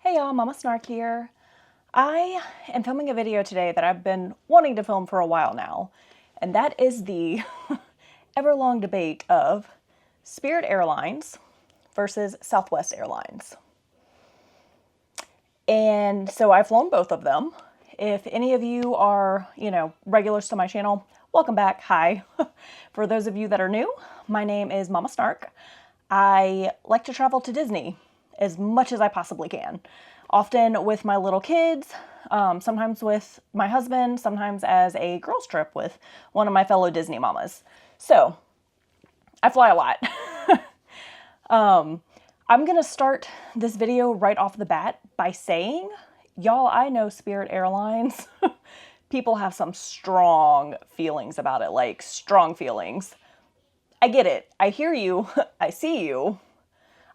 Hey y'all, Mama Snark here. I am filming a video today that I've been wanting to film for a while now, and that is the ever-long debate of Spirit Airlines versus Southwest Airlines. And so I've flown both of them. If any of you are, regulars to my channel, welcome back. Hi. For those of you that are new, my name is Mama Snark. I like to travel to Disney as much as I possibly can. Often with my little kids, sometimes with my husband, sometimes as a girls trip with one of my fellow Disney mamas. So I fly a lot. I'm gonna start this video right off the bat by saying, y'all, I know Spirit Airlines. People have some strong feelings about it, like strong feelings. I get it. I hear you. I see you.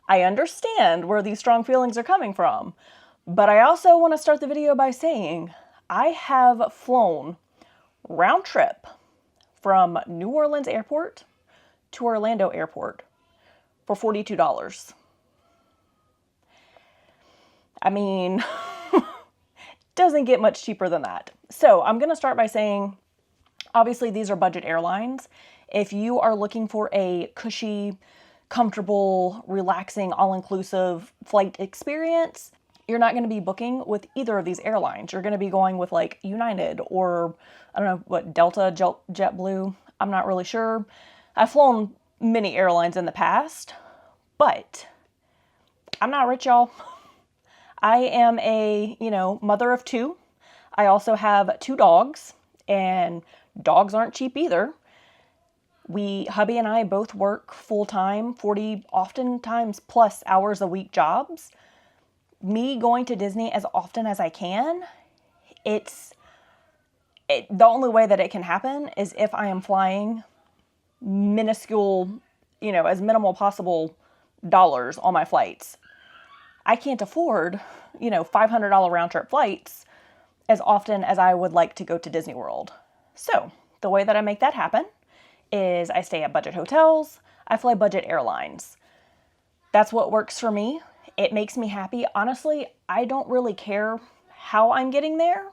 I understand where these strong feelings are coming from. But I also want to start the video by saying I have flown round trip from New Orleans Airport to Orlando Airport for $42. I mean, doesn't get much cheaper than that. So I'm going to start by saying, obviously these are budget airlines. If you are looking for a cushy, comfortable, relaxing, all-inclusive flight experience, you're not going to be booking with either of these airlines. You're going to be going with like United or, I don't know, what, Delta, JetBlue. I'm not really sure. I've flown many airlines in the past, but I'm not rich, y'all. I am a, mother of two. I also have two dogs, and dogs aren't cheap either. Hubby and I both work full-time, 40, oftentimes plus hours a week jobs. Me going to Disney as often as I can, the only way that it can happen is if I am flying minuscule, as minimal possible dollars on my flights. I can't afford, $500 round trip flights as often as I would like to go to Disney World. So the way that I make that happen is I stay at budget hotels, I fly budget airlines. That's what works for me. It makes me happy. Honestly, I don't really care how I'm getting there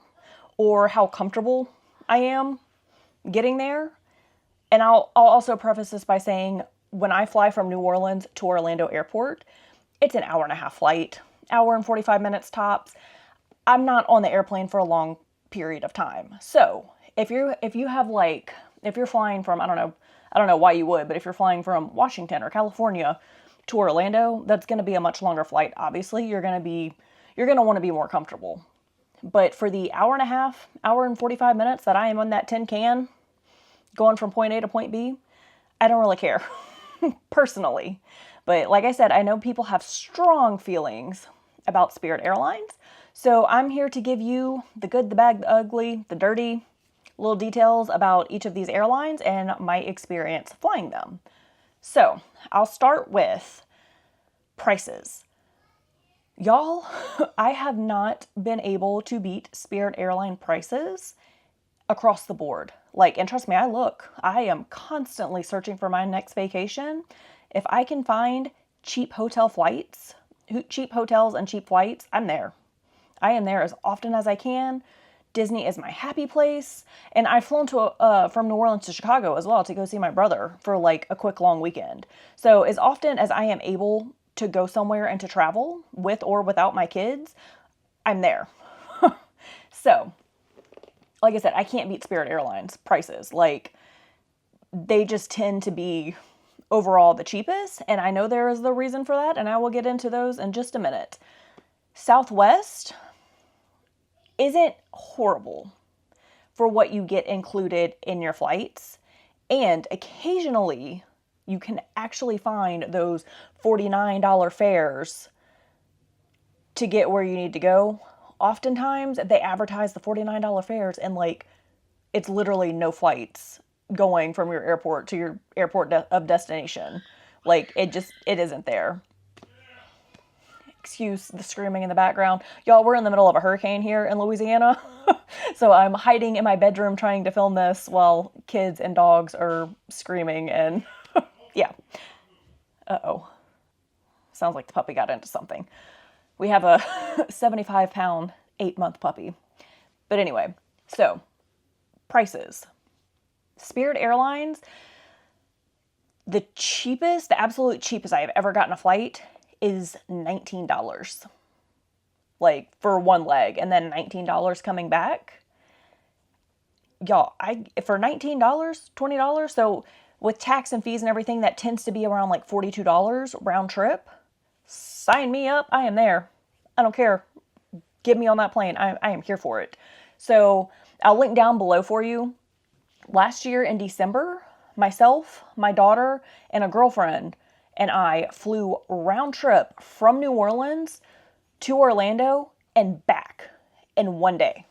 or how comfortable I am getting there. And I'll also preface this by saying when I fly from New Orleans to Orlando Airport, it's an hour-and-a-half flight, hour and 45 minutes tops. I'm not on the airplane for a long period of time. So if you're flying from, I don't know why you would, but if you're flying from Washington or California to Orlando, that's going to be a much longer flight. Obviously, you're going to want to be more comfortable. But for the hour and a half, hour and 45 minutes that I am on that tin can going from point A to point B, I don't really care personally. But like I said, I know people have strong feelings about Spirit Airlines. So I'm here to give you the good, the bad, the ugly, the dirty, little details about each of these airlines and my experience flying them. So I'll start with prices. Y'all, I have not been able to beat Spirit Airline prices across the board. And trust me, I am constantly searching for my next vacation. If I can find cheap hotels and cheap flights, I'm there. I am there as often as I can. Disney is my happy place. And I've flown from New Orleans to Chicago as well to go see my brother for a quick long weekend. So as often as I am able to go somewhere and to travel with or without my kids, I'm there. So, like I said, I can't beat Spirit Airlines prices. They just tend to be overall the cheapest. And I know there is the reason for that. And I will get into those in just a minute. Southwest isn't horrible for what you get included in your flights. And occasionally you can actually find those $49 fares to get where you need to go. Oftentimes they advertise the $49 fares and it's literally no flights going from your airport to your airport of destination. It isn't there. Excuse the screaming in the background. Y'all, we're in the middle of a hurricane here in Louisiana. So I'm hiding in my bedroom trying to film this while kids and dogs are screaming and yeah. Uh-oh. Sounds like the puppy got into something. We have a 75-pound, 8-month puppy. But anyway, so prices. Spirit Airlines, the absolute cheapest I have ever gotten a flight is $19. Like for one leg, and then $19 coming back. Y'all, for $19, $20, so with tax and fees and everything, that tends to be around like $42 round trip. Sign me up. I am there. I don't care. Get me on that plane. I am here for it. So I'll link down below for you. Last year in December, myself, my daughter, and a girlfriend and I flew round trip from New Orleans to Orlando and back in one day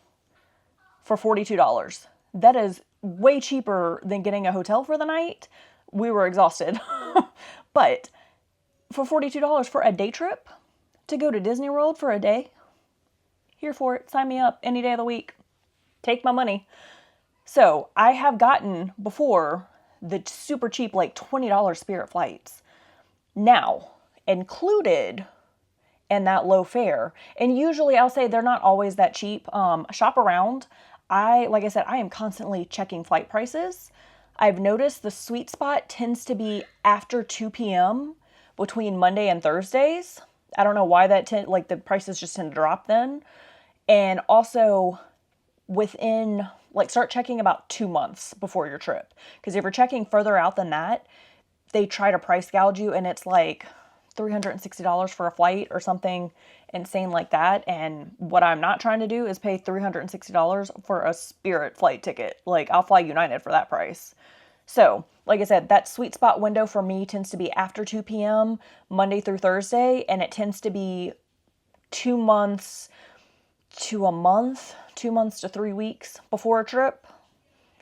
for $42. That is way cheaper than getting a hotel for the night. We were exhausted. But for $42 for a day trip to go to Disney World for a day, here for it. Sign me up any day of the week. Take my money. So I have gotten before the super cheap, like $20 Spirit flights. Now, included in that low fare, and usually I'll say they're not always that cheap. Shop around. Like I said, I am constantly checking flight prices. I've noticed the sweet spot tends to be after 2 p.m. between Monday and Thursdays. I don't know why the prices just tend to drop then. And also within, start checking about 2 months before your trip. Because if you're checking further out than that, they try to price gouge you, and it's like $360 for a flight or something insane like that. And what I'm not trying to do is pay $360 for a Spirit flight ticket. Like, I'll fly United for that price. So, like I said, that sweet spot window for me tends to be after 2 p.m., Monday through Thursday, and it tends to be 2 months to a month, 2 months to 3 weeks before a trip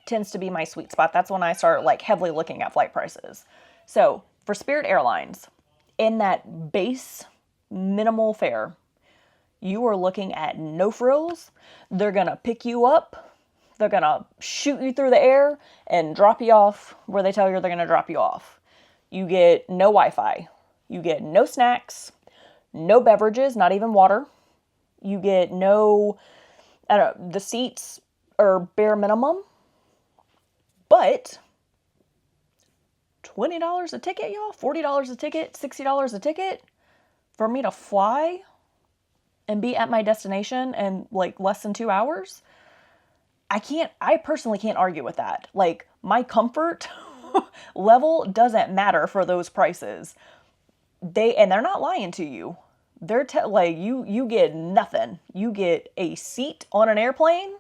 tends to be my sweet spot. That's when I start heavily looking at flight prices. So for Spirit Airlines, in that base minimal fare, you are looking at no frills. They're going to pick you up. They're going to shoot you through the air and drop you off where they tell you they're going to drop you off. You get no Wi-Fi. You get no snacks, no beverages, not even water. You get the seats are bare minimum, but $20 a ticket, y'all, $40 a ticket, $60 a ticket for me to fly and be at my destination in less than 2 hours. I personally can't argue with that. My comfort level doesn't matter for those prices. They're not lying to you. They're you get nothing. You get a seat on an airplane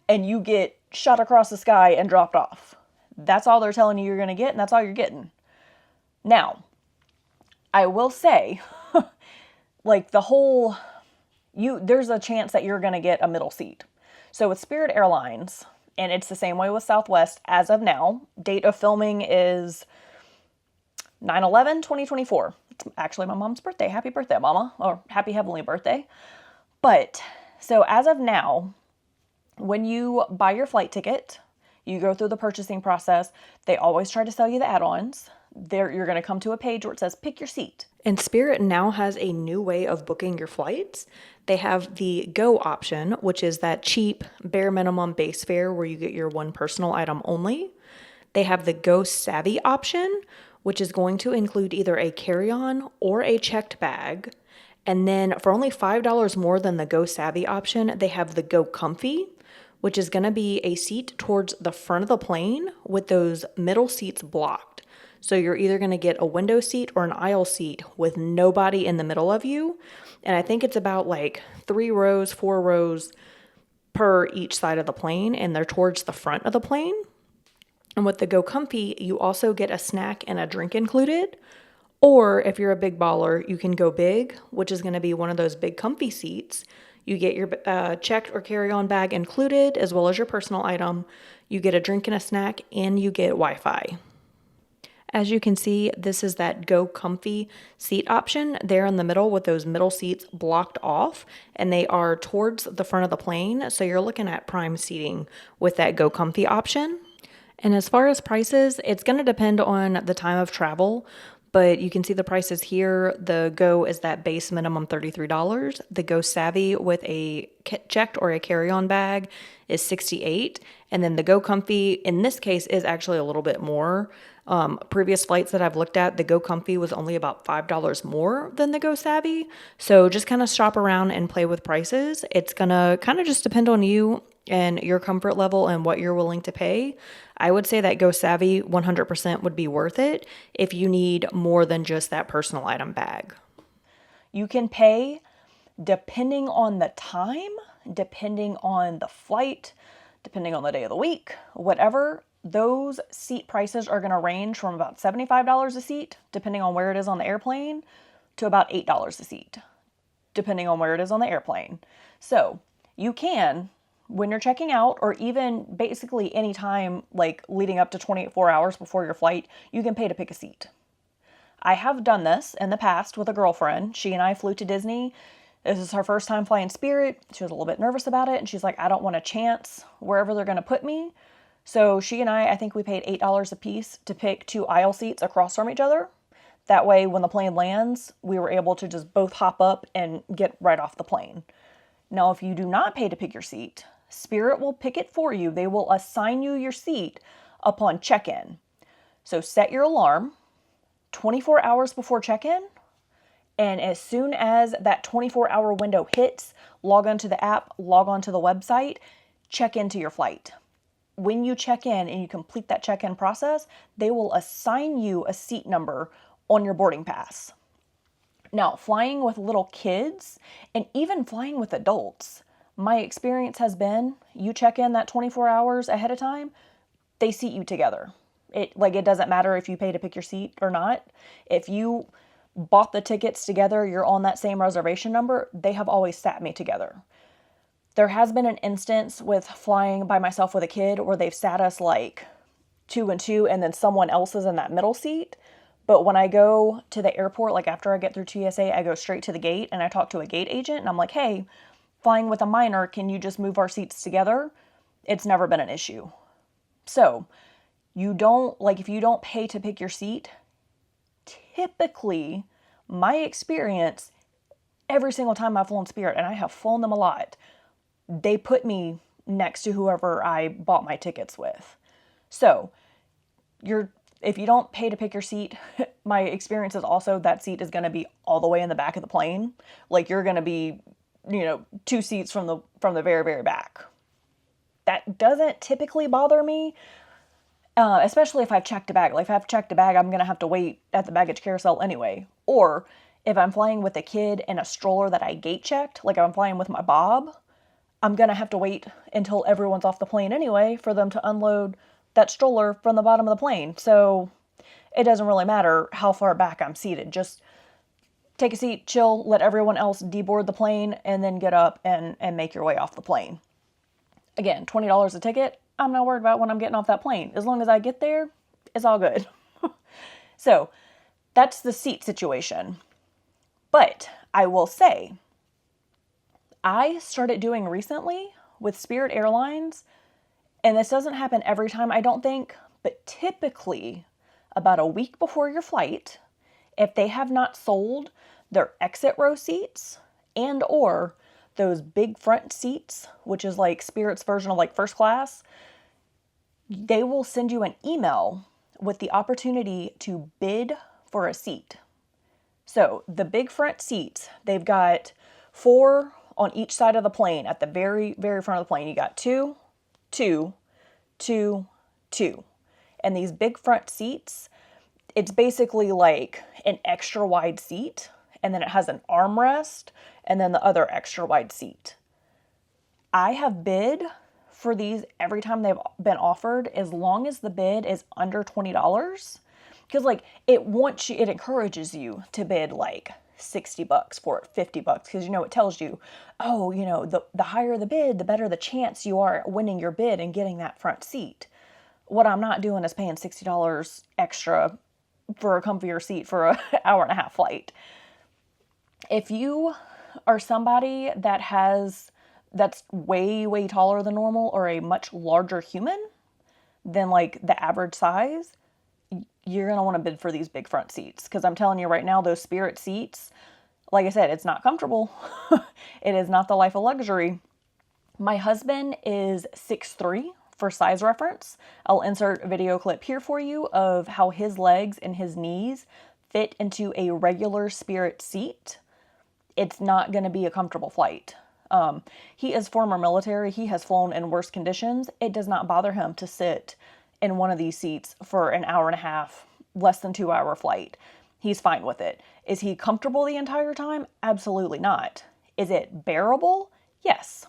and you get shot across the sky and dropped off. That's all they're telling you you're going to get, and that's all you're getting. Now, I will say, there's a chance that you're going to get a middle seat. So with Spirit Airlines, and it's the same way with Southwest as of now, date of filming is 9/11/2024. It's actually my mom's birthday. Happy birthday, Mama. Or happy heavenly birthday. But, so as of now, when you buy your flight ticket, you go through the purchasing process. They always try to sell you the add-ons. You're going to come to a page where it says, pick your seat. And Spirit now has a new way of booking your flights. They have the Go option, which is that cheap, bare minimum base fare where you get your one personal item only. They have the Go Savvy option, which is going to include either a carry-on or a checked bag. And then for only $5 more than the Go Savvy option, they have the Go Comfy, which is going to be a seat towards the front of the plane with those middle seats blocked. So you're either going to get a window seat or an aisle seat with nobody in the middle of you. And I think it's about 3 rows, 4 rows per each side of the plane, and they're towards the front of the plane. And with the Go Comfy, you also get a snack and a drink included. Or if you're a big baller, you can go big, which is going to be one of those big comfy seats. You get your checked or carry-on bag included, as well as your personal item. You get a drink and a snack, and you get Wi-Fi. As you can see, this is that Go Comfy seat option there in the middle with those middle seats blocked off, and they are towards the front of the plane. So you're looking at prime seating with that Go Comfy option. And as far as prices, it's going to depend on the time of travel, but you can see the prices here. The Go is that base minimum $33. The Go Savvy with a checked or a carry-on bag is $68. And then the Go Comfy, in this case, is actually a little bit more. Previous flights that I've looked at, the Go Comfy was only about $5 more than the Go Savvy. So just kind of shop around and play with prices. It's going to kind of just depend on you and your comfort level and what you're willing to pay. I would say that Go Savvy 100% would be worth it if you need more than just that personal item bag. You can pay depending on the time, depending on the flight, depending on the day of the week, whatever. Those seat prices are going to range from about $75 a seat, depending on where it is on the airplane, to about $8 a seat, depending on where it is on the airplane. So you can, when you're checking out, or even basically any time like leading up to 24 hours before your flight, you can pay to pick a seat. I have done this in the past with a girlfriend. She and I flew to Disney. This is her first time flying Spirit. She was a little bit nervous about it, and she's like, I don't want to chance wherever they're going to put me. So she and I think we paid $8 a piece to pick 2 aisle seats across from each other. That way, when the plane lands, we were able to just both hop up and get right off the plane. Now, if you do not pay to pick your seat, Spirit will pick it for you. They will assign you your seat upon check-in. So set your alarm 24 hours before check-in, and as soon as that 24-hour window hits, log onto the app, log onto the website, check into your flight. When you check in and you complete that check-in process, they will assign you a seat number on your boarding pass. Now, flying with little kids and even flying with adults, my experience has been you check in that 24 hours ahead of time, they seat you together. It doesn't matter if you pay to pick your seat or not. If you bought the tickets together, you're on that same reservation number, they have always sat me together. There has been an instance with flying by myself with a kid where they've sat us like 2 and 2 and then someone else is in that middle seat. But when I go to the airport, like after I get through TSA, I go straight to the gate and I talk to a gate agent and I'm like, hey, flying with a minor, can you just move our seats together? It's never been an issue. So if you don't pay to pick your seat, typically my experience, every single time I've flown Spirit, and I have flown them a lot, they put me next to whoever I bought my tickets with. So if you don't pay to pick your seat, my experience is also that seat is going to be all the way in the back of the plane. Like you're going to be, 2 seats from the very, very back. That doesn't typically bother me, especially if I've checked a bag. Like if I've checked a bag, I'm going to have to wait at the baggage carousel anyway. Or if I'm flying with a kid in a stroller that I gate checked, like if I'm flying with my Bob, I'm going to have to wait until everyone's off the plane anyway for them to unload that stroller from the bottom of the plane. So it doesn't really matter how far back I'm seated. Just take a seat, chill, let everyone else deboard the plane, and then get up and make your way off the plane. Again, $20 a ticket. I'm not worried about when I'm getting off that plane. As long as I get there, it's all good. So that's the seat situation. But I will say, I started doing recently with Spirit Airlines, and this doesn't happen every time, I don't think, but typically about a week before your flight, if they have not sold their exit row seats and or those big front seats, which is like Spirit's version of like first class, they will send you an email with the opportunity to bid for a seat. So the big front seats, they've got 4 on each side of the plane. At the very, very front of the plane, you got 2, 2, 2, 2. And these big front seats, it's basically like an extra wide seat, and then it has an armrest, and then the other extra wide seat. I have bid for these every time they've been offered, as long as the bid is under $20. Because like it encourages you to bid like $60 for it, $50, because it tells you, the higher the bid, the better the chance you are at winning your bid and getting that front seat. What I'm not doing is paying $60 extra for a comfier seat for an hour and a half flight. If you are somebody that's way, way taller than normal or a much larger human than like the average size, you're going to want to bid for these big front seats. Because I'm telling you right now, those Spirit seats, like I said, it's not comfortable. It is not the life of luxury. My husband is 6'3", for size reference. I'll insert a video clip here for you of how his legs and his knees fit into a regular Spirit seat. It's not going to be a comfortable flight. He is former military. He has flown in worse conditions. It does not bother him to sit in one of these seats for an hour and a half, less than 2 hour flight. He's fine with it. Is he comfortable the entire time? Absolutely not. Is it bearable? Yes.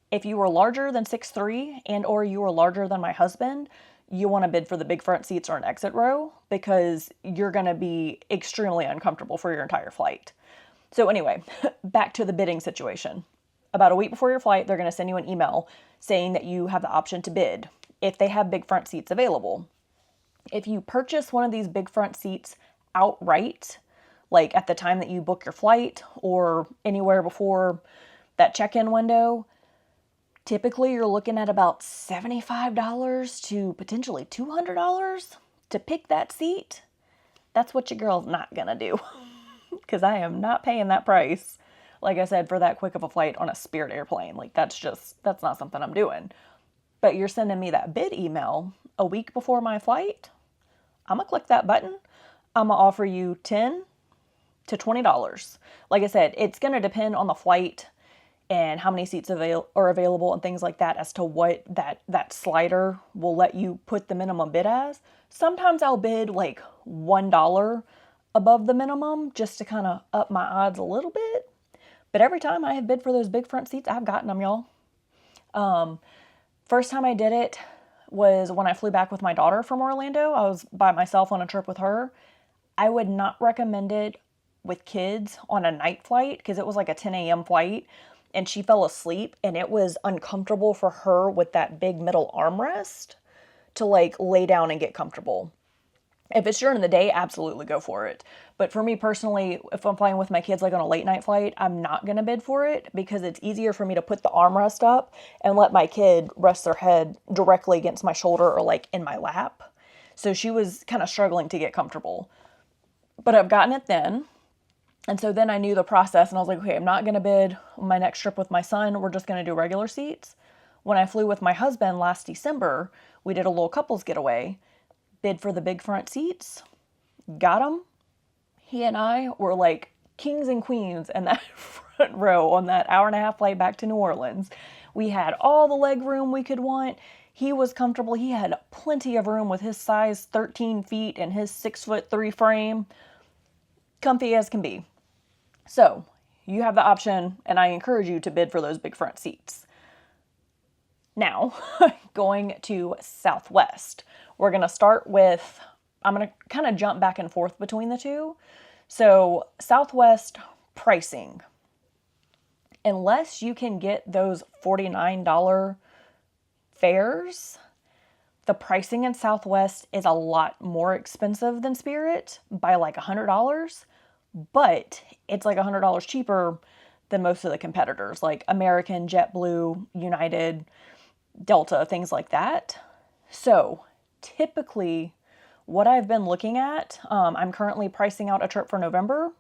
If you were larger than 6'3" and or you were larger than my husband, you want to bid for the big front seats or an exit row because you're going to be extremely uncomfortable for your entire flight. So anyway, back to the bidding situation. About a week before your flight, they're going to send you an email saying that you have the option to bid if they have big front seats available. If you purchase one of these big front seats outright, like at the time that you book your flight or anywhere before that check-in window, typically you're looking at about $75 to potentially $200 to pick that seat. That's what your girl's not gonna do. Because I am not paying that price, like I said, for that quick of a flight on a Spirit airplane. Like that's not something I'm doing. But you're sending me that bid email a week before my flight. I'm gonna click that button. I'm gonna offer you $10 to $20. Like I said, it's gonna depend on the flight and how many seats are available and things like that as to what that slider will let you put the minimum bid as. Sometimes I'll bid like $1 above the minimum just to kind of up my odds a little bit. But every time I have bid for those big front seats, I've gotten them, y'all. First time I did it was when I flew back with my daughter from Orlando. I was by myself on a trip with her. I would not recommend it with kids on a night flight because it was like a 10 a.m. flight and she fell asleep and it was uncomfortable for her with that big middle armrest to like lay down and get comfortable. If it's during the day, absolutely go for it. But for me personally, if I'm flying with my kids like on a late night flight, I'm not going to bid for it because it's easier for me to put the armrest up and let my kid rest their head directly against my shoulder or like in my lap. So she was kind of struggling to get comfortable. But I've gotten it then. And so then I knew the process and I was like, okay, I'm not going to bid on my next trip with my son. We're just going to do regular seats. When I flew with my husband last December, we did a little couples getaway. Bid for the big front seats, got them. He and I were like kings and queens in that front row on that hour and a half flight back to New Orleans. We had all the leg room we could want. He was comfortable. He had plenty of room with his size 13 feet and his 6'3" frame. Comfy as can be. So you have the option and I encourage you to bid for those big front seats. Now, going to Southwest. We're going to start with, I'm going to kind of jump back and forth between the two. So Southwest pricing. Unless you can get those $49 fares, the pricing in Southwest is a lot more expensive than Spirit by like $100, but it's like $100 cheaper than most of the competitors like American, JetBlue, United, Delta, things like that. So typically what I've been looking at, I'm currently pricing out a trip for November.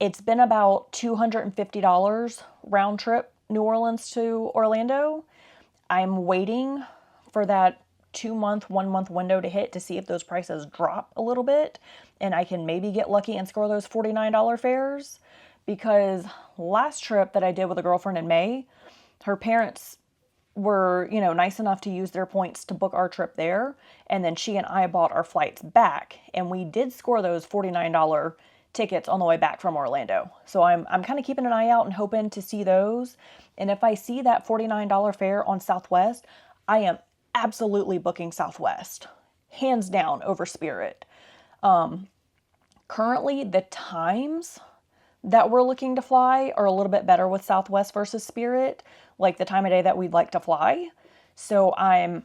It's been about $250 round trip, New Orleans to Orlando. I'm waiting for that 1 month window to hit to see if those prices drop a little bit and I can maybe get lucky and score those $49 fares, because last trip that I did with a girlfriend in May, her parents were, nice enough to use their points to book our trip there. And then she and I bought our flights back and we did score those $49 tickets on the way back from Orlando. So I'm kind of keeping an eye out and hoping to see those. And if I see that $49 fare on Southwest, I am absolutely booking Southwest, hands down, over Spirit. Currently the times that we're looking to fly are a little bit better with Southwest versus Spirit, like the time of day that we'd like to fly. So I'm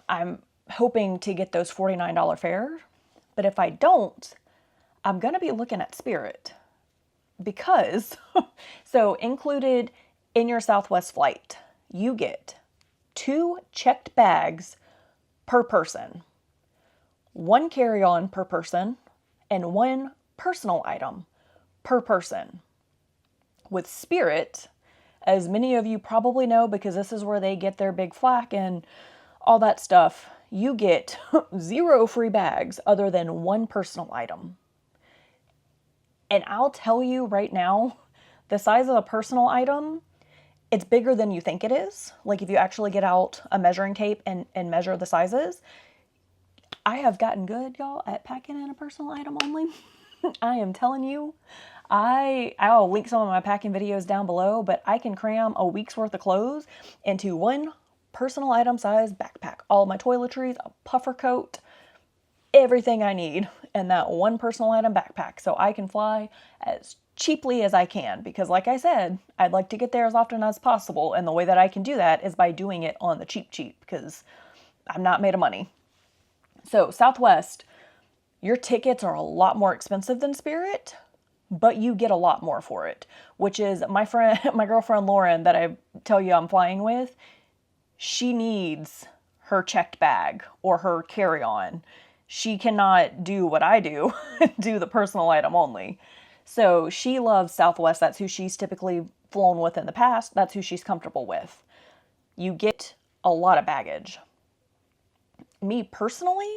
hoping to get those $49 fares. But if I don't, I'm going to be looking at Spirit because, so included in your Southwest flight, you get 2 checked bags per person. one carry-on per person, and one personal item per person. With Spirit, as many of you probably know because this is where they get their big flack and all that stuff, you get 0 free bags other than one personal item. And I'll tell you right now, the size of a personal item, it's bigger than you think it is. Like if you actually get out a measuring tape and measure the sizes, I have gotten good, y'all, at packing in a personal item only. I am telling you, I'll link some of my packing videos down below, but I can cram a week's worth of clothes into one personal item size backpack. All my toiletries, a puffer coat, everything I need in that one personal item backpack. So I can fly as cheaply as I can because like I said, I'd like to get there as often as possible. And the way that I can do that is by doing it on the cheap because I'm not made of money. So Southwest, your tickets are a lot more expensive than Spirit, but you get a lot more for it, which is my girlfriend Lauren that I tell you I'm flying with, she needs her checked bag or her carry-on. She cannot do what I do, do the personal item only. So she loves Southwest. That's who she's typically flown with in the past. That's who she's comfortable with. You get a lot of baggage. Me personally,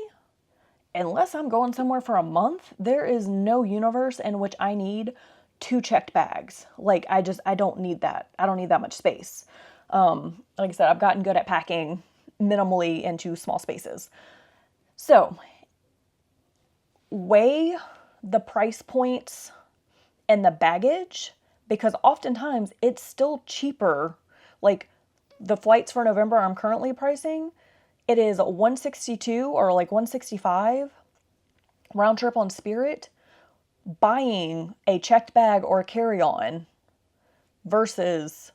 unless I'm going somewhere for a month, there is no universe in which I need 2 checked bags. Like I don't need that. I don't need that much space. Like I said, I've gotten good at packing minimally into small spaces. So weigh the price points and the baggage because oftentimes it's still cheaper. Like the flights for November I'm currently pricing, it is $162 or like $165 round trip on Spirit, buying a checked bag or a carry-on versus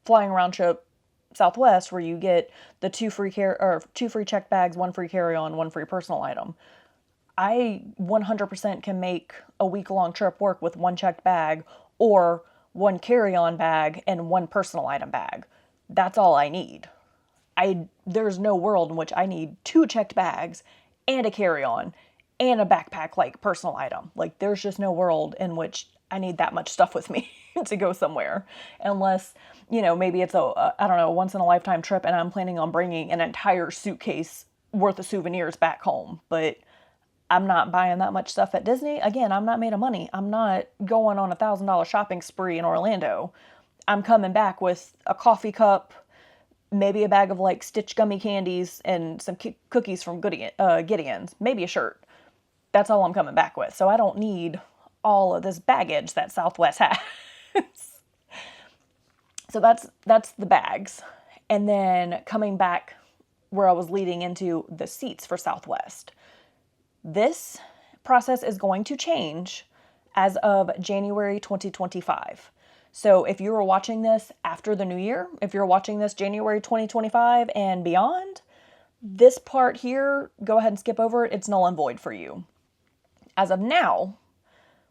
flying round trip Southwest where you get the 2 free checked bags, 1 free carry-on, 1 free personal item. I 100% can make a week-long trip work with 1 checked bag or 1 carry-on bag and 1 personal item bag. That's all I need. There's no world in which I need 2 checked bags and a carry-on and a backpack like personal item. Like there's just no world in which I need that much stuff with me to go somewhere. Unless, maybe it's I don't know, once in a lifetime trip and I'm planning on bringing an entire suitcase worth of souvenirs back home. But I'm not buying that much stuff at Disney. Again, I'm not made of money. I'm not going on $1,000 shopping spree in Orlando. I'm coming back with a coffee cup, maybe a bag of like Stitch gummy candies and some cookies from Gideon's, maybe a shirt. That's all I'm coming back with. So I don't need all of this baggage that Southwest has. So that's the bags. And then coming back where I was leading into the seats for Southwest. This process is going to change as of January 2025. So if you were watching this after the new year, if you're watching this January 2025 and beyond, this part here, go ahead and skip over it. It's null and void for you. As of now,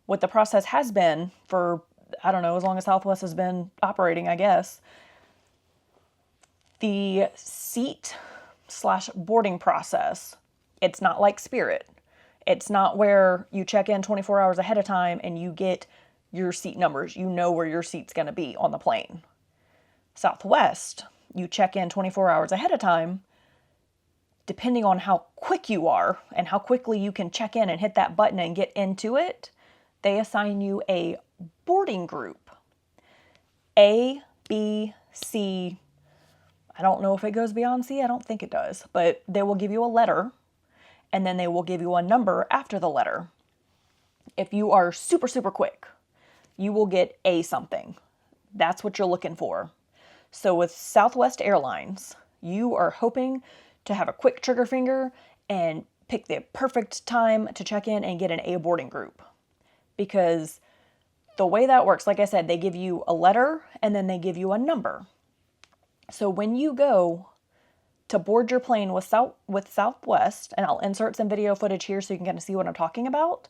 what the process has been for, I don't know, as long as Southwest has been operating, I guess, the seat/boarding process, it's not like Spirit. It's not where you check in 24 hours ahead of time and you get your seat numbers. You know where your seat's going to be on the plane. Southwest, you check in 24 hours ahead of time. Depending on how quick you are and how quickly you can check in and hit that button and get into it, they assign you a boarding group. A, B, C. I don't know if it goes beyond C. I don't think it does. But they will give you a letter, and then they will give you a number after the letter. If you are super, super quick, you will get A something. That's what you're looking for. So with Southwest Airlines, you are hoping to have a quick trigger finger and pick the perfect time to check in and get an A boarding group. Because the way that works, like I said, they give you a letter and then they give you a number. So when you go to board your plane with Southwest, and I'll insert some video footage here so you can kind of see what I'm talking about,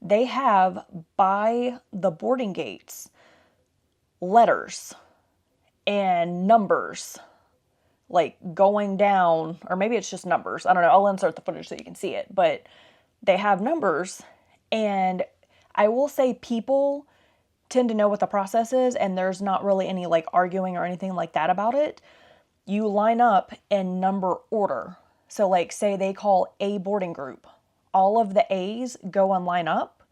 they have by the boarding gates letters and numbers like going down, or maybe it's just numbers. I don't know. I'll insert the footage so you can see it, but they have numbers. And I will say people tend to know what the process is, and there's not really any like arguing or anything like that about it. You line up in number order. So like say they call A boarding group. All of the A's go and line up.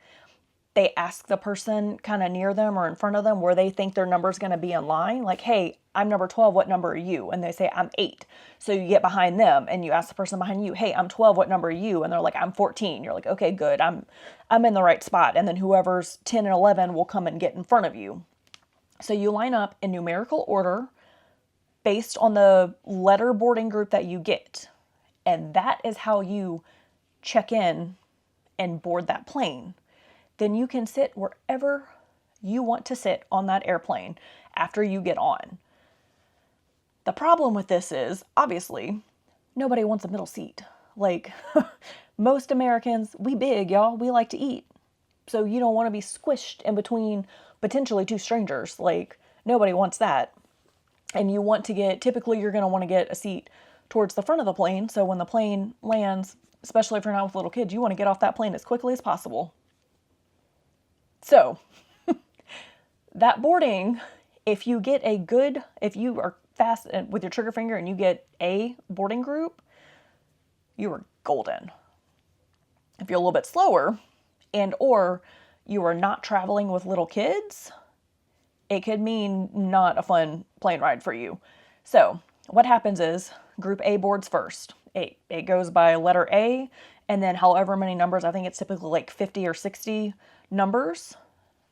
They ask the person kind of near them or in front of them where they think their number is going to be in line. Like, hey, I'm number 12. What number are you? And they say, I'm 8. So you get behind them and you ask the person behind you, hey, I'm 12. What number are you? And they're like, I'm 14. You're like, okay, good. I'm in the right spot. And then whoever's 10 and 11 will come and get in front of you. So you line up in numerical order based on the letter boarding group that you get. And that is how you check in and board that plane. Then you can sit wherever you want to sit on that airplane after you get on. The problem with this is, obviously, nobody wants a middle seat. Like, most Americans, we big, y'all. We like to eat. So you don't want to be squished in between potentially two strangers. Like, nobody wants that. And you want to get, typically you're going to want to get a seat towards the front of the plane. So when the plane lands, especially if you're not with little kids, you want to get off that plane as quickly as possible. So, that boarding, if you are fast with your trigger finger and you get a boarding group, you are golden. If you're a little bit slower and or you are not traveling with little kids, it could mean not a fun plane ride for you. So, what happens is Group A boards first. It goes by letter A, and then however many numbers, I think it's typically like 50 or 60 numbers,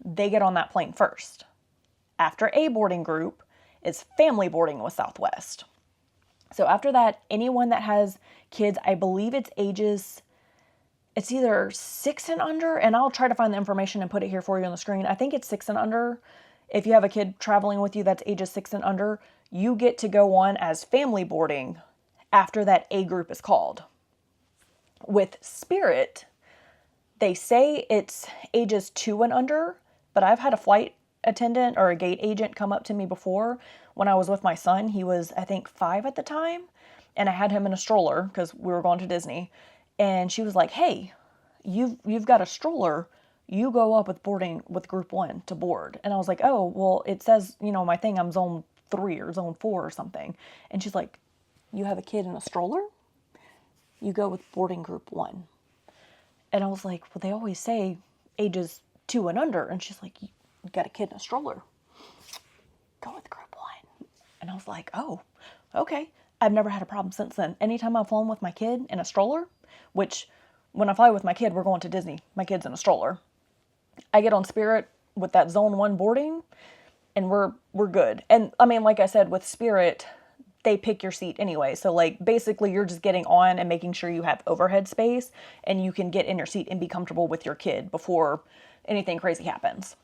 they get on that plane first. After A boarding group is family boarding with Southwest. So after that, anyone that has kids, I believe it's either 6 and under, and I'll try to find the information and put it here for you on the screen. I think it's 6 and under. If you have a kid traveling with you that's ages 6 and under, you get to go on as family boarding after that A group is called. With Spirit, they say it's ages 2 and under, but I've had a flight attendant or a gate agent come up to me before when I was with my son. He was, I think, 5 at the time, and I had him in a stroller because we were going to Disney. And she was like, hey, you've got a stroller. You go up with boarding with group 1 to board. And I was like, oh, well, it says, my thing, I'm zone 3 or zone 4 or something. And she's like, you have a kid in a stroller? You go with boarding group 1. And I was like, well, they always say ages 2 and under. And she's like, you got a kid in a stroller. Go with group 1. And I was like, oh, okay. I've never had a problem since then. Anytime I've flown with my kid in a stroller, which when I fly with my kid, we're going to Disney. My kid's in a stroller. I get on Spirit with that zone 1 boarding and we're good. And I mean, like I said, with Spirit, they pick your seat anyway. So like basically you're just getting on and making sure you have overhead space and you can get in your seat and be comfortable with your kid before anything crazy happens.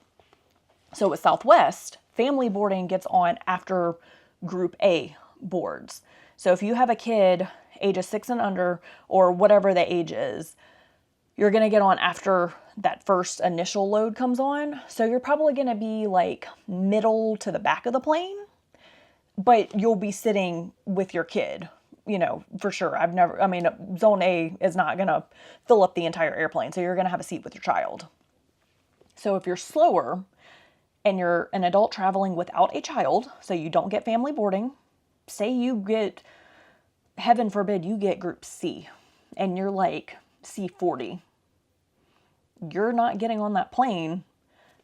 So with Southwest, family boarding gets on after Group A boards. So if you have a kid ages 6 and under or whatever the age is, you're going to get on after that first initial load comes on. So you're probably going to be like middle to the back of the plane, but you'll be sitting with your kid, for sure. Zone A is not going to fill up the entire airplane. So you're going to have a seat with your child. So if you're slower and you're an adult traveling without a child, so you don't get family boarding, say you get, heaven forbid, you get group C and you're like C40. You're not getting on that plane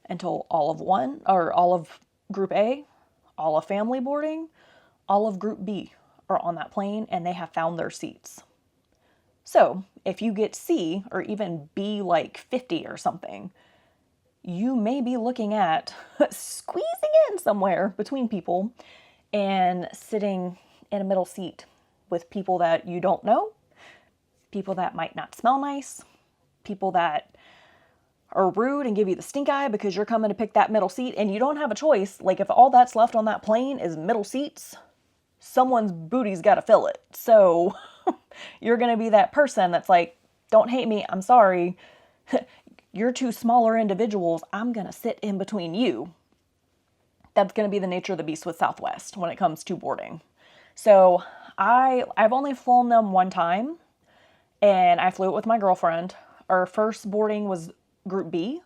until all of group A, all of family boarding, all of group B are on that plane and they have found their seats. So if you get C or even B like 50 or something, you may be looking at squeezing in somewhere between people and sitting in a middle seat with people that you don't know, people that might not smell nice, people that are rude and give you the stink eye because you're coming to pick that middle seat and you don't have a choice. Like if all that's left on that plane is middle seats, someone's booty's got to fill it. So you're going to be that person that's like, don't hate me, I'm sorry. You're two smaller individuals. I'm going to sit in between you. That's going to be the nature of the beast with Southwest when it comes to boarding. So I've only flown them one time, and I flew it with my girlfriend. Our first boarding was Group B,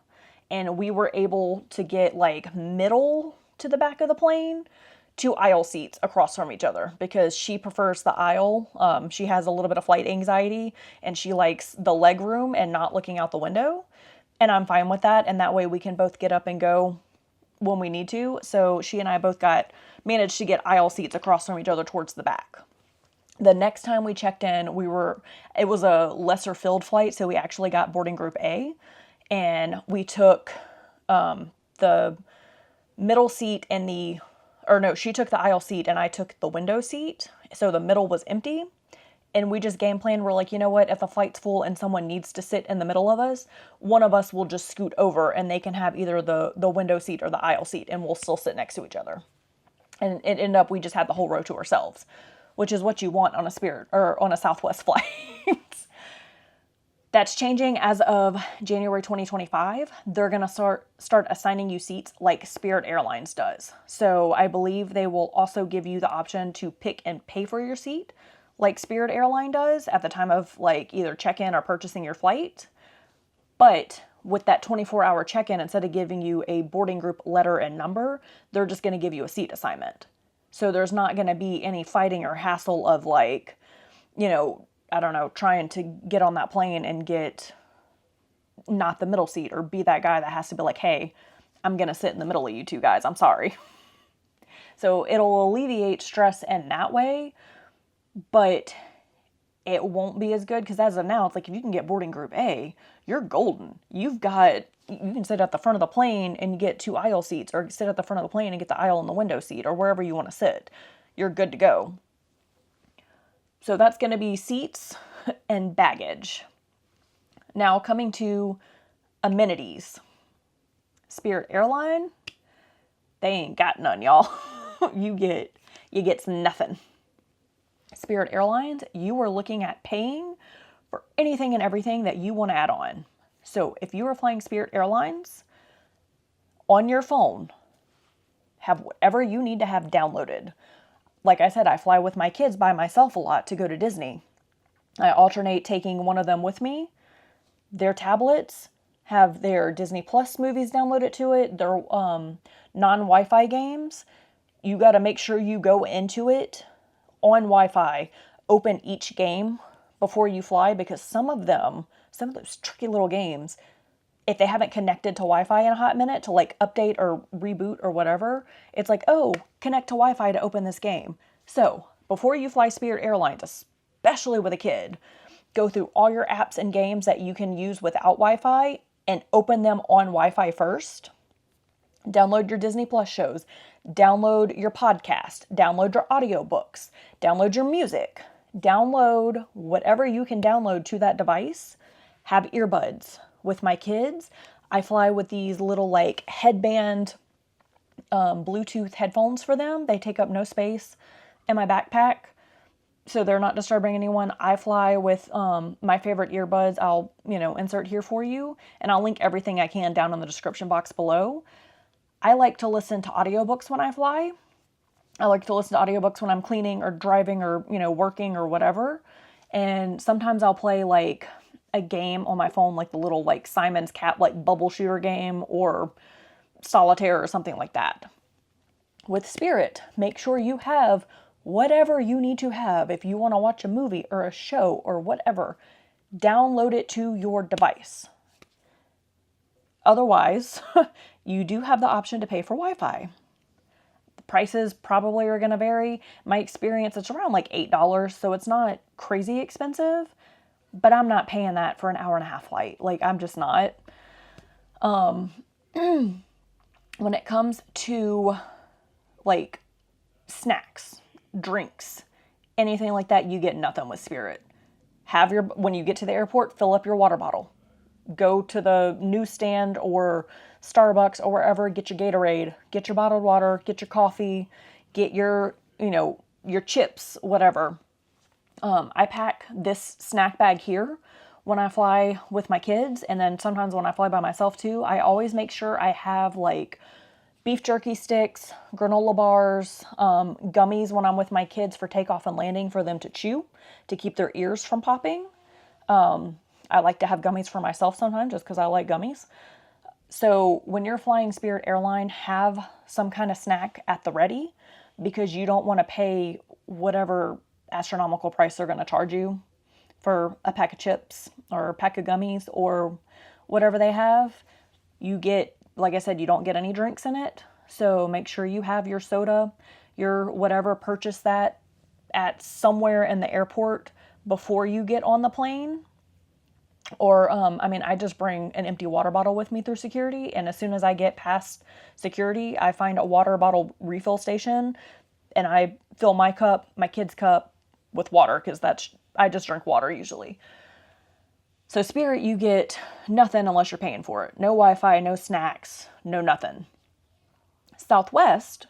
and we were able to get like middle to the back of the plane, two aisle seats across from each other because she prefers the aisle. She has a little bit of flight anxiety and she likes the leg room and not looking out the window. And I'm fine with that. And that way we can both get up and go when we need to. So she and I both managed to get aisle seats across from each other towards the back. The next time we checked in, it was a lesser filled flight, so we actually got boarding group A, and we took the middle seat she took the aisle seat and I took the window seat, so the middle was empty, and we just game planned. We're like, you know what, if the flight's full and someone needs to sit in the middle of us, one of us will just scoot over and they can have either the window seat or the aisle seat, and we'll still sit next to each other. And it ended up, we just had the whole row to ourselves, which is what you want on a Spirit or on a Southwest flight. That's changing as of January 2025. They're going to start assigning you seats like Spirit Airlines does. So I believe they will also give you the option to pick and pay for your seat like Spirit Airline does at the time of like either check-in or purchasing your flight. But with that 24-hour check-in, instead of giving you a boarding group letter and number, they're just going to give you a seat assignment. So there's not going to be any fighting or hassle of like, I don't know, trying to get on that plane and get not the middle seat or be that guy that has to be like, hey, I'm going to sit in the middle of you two guys. I'm sorry. So it'll alleviate stress in that way, but it won't be as good because as of now, it's like if you can get boarding group A, you're golden. You can sit at the front of the plane and get two aisle seats, or sit at the front of the plane and get the aisle and the window seat, or wherever you want to sit. You're good to go. So that's going to be seats and baggage. Now coming to amenities. Spirit Airline, they ain't got none, y'all. You get nothing. Spirit Airlines, you are looking at paying for anything and everything that you want to add on. So if you are flying Spirit Airlines, on your phone, have whatever you need to have downloaded. Like I said, I fly with my kids by myself a lot to go to Disney. I alternate taking one of them with me. Their tablets have their Disney Plus movies downloaded to it. Their non-Wi-Fi games. You got to make sure you go into it on Wi-Fi, open each game before you fly, because some of those tricky little games, if they haven't connected to Wi-Fi in a hot minute to like update or reboot or whatever, it's like, oh, connect to Wi-Fi to open this game. So before you fly Spirit Airlines, especially with a kid, go through all your apps and games that you can use without Wi-Fi and open them on Wi-Fi first. Download your Disney Plus shows, download your podcast, download your audiobooks, download your music, download whatever you can download to that device. Have earbuds. With my kids, I fly with these little like headband Bluetooth headphones for them. They take up no space in my backpack, so they're not disturbing anyone. I fly with my favorite earbuds. I'll insert here for you, and I'll link everything I can down in the description box below. I like to listen to audiobooks when I fly. I like to listen to audiobooks when I'm cleaning or driving or, working or whatever. And sometimes I'll play like a game on my phone, like the little like Simon's Cat, like bubble shooter game or solitaire or something like that. With Spirit, make sure you have whatever you need to have. If you want to watch a movie or a show or whatever, download it to your device. Otherwise, you do have the option to pay for Wi-Fi. The prices probably are going to vary. My experience, it's around like $8, so it's not crazy expensive, but I'm not paying that for an hour and a half flight. Like, I'm just not. When it comes to like snacks, drinks, anything like that, you get nothing with Spirit. When you get to the airport, fill up your water bottle. Go to the newsstand or Starbucks or wherever, get your Gatorade, get your bottled water, get your coffee, get your, your chips, whatever. I pack this snack bag here when I fly with my kids, and then sometimes when I fly by myself too. I always make sure I have like beef jerky sticks, granola bars, gummies when I'm with my kids for takeoff and landing for them to chew to keep their ears from popping. I like to have gummies for myself sometimes just because I like gummies. So when you're flying Spirit Airline, have some kind of snack at the ready because you don't want to pay whatever astronomical price they're going to charge you for a pack of chips or a pack of gummies or whatever they have. You get, like I said, you don't get any drinks in it. So make sure you have your soda, your whatever, purchase that at somewhere in the airport before you get on the plane. Or, I just bring an empty water bottle with me through security. And as soon as I get past security, I find a water bottle refill station and I fill my cup, my kid's cup with water because I just drink water usually. So Spirit, you get nothing unless you're paying for it. No Wi-Fi, no snacks, no nothing. Southwest,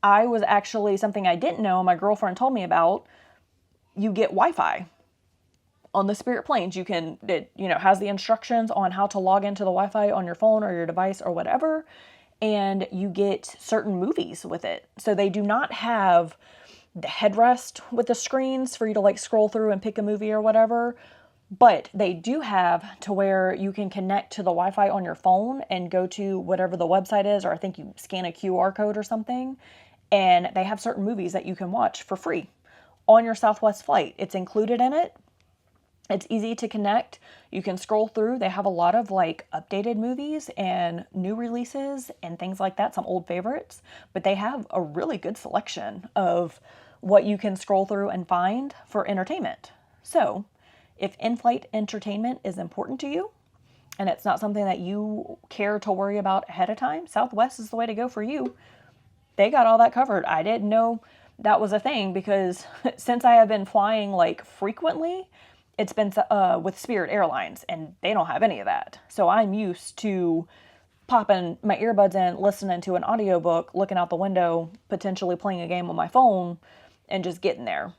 I was actually something I didn't know, my girlfriend told me about. You get Wi-Fi on the Spirit planes. It has the instructions on how to log into the Wi-Fi on your phone or your device or whatever, and you get certain movies with it. So they do not have the headrest with the screens for you to like scroll through and pick a movie or whatever, but they do have to where you can connect to the Wi-Fi on your phone and go to whatever the website is, or I think you scan a QR code or something, and they have certain movies that you can watch for free on your Southwest flight. It's included in it. It's easy to connect. You can scroll through. They have a lot of like updated movies and new releases and things like that, some old favorites, but they have a really good selection of what you can scroll through and find for entertainment. So if in-flight entertainment is important to you and it's not something that you care to worry about ahead of time, Southwest is the way to go for you. They got all that covered. I didn't know that was a thing because since I have been flying like frequently, it's been with Spirit Airlines and they don't have any of that. So I'm used to popping my earbuds in, listening to an audiobook, looking out the window, potentially playing a game on my phone and just getting there.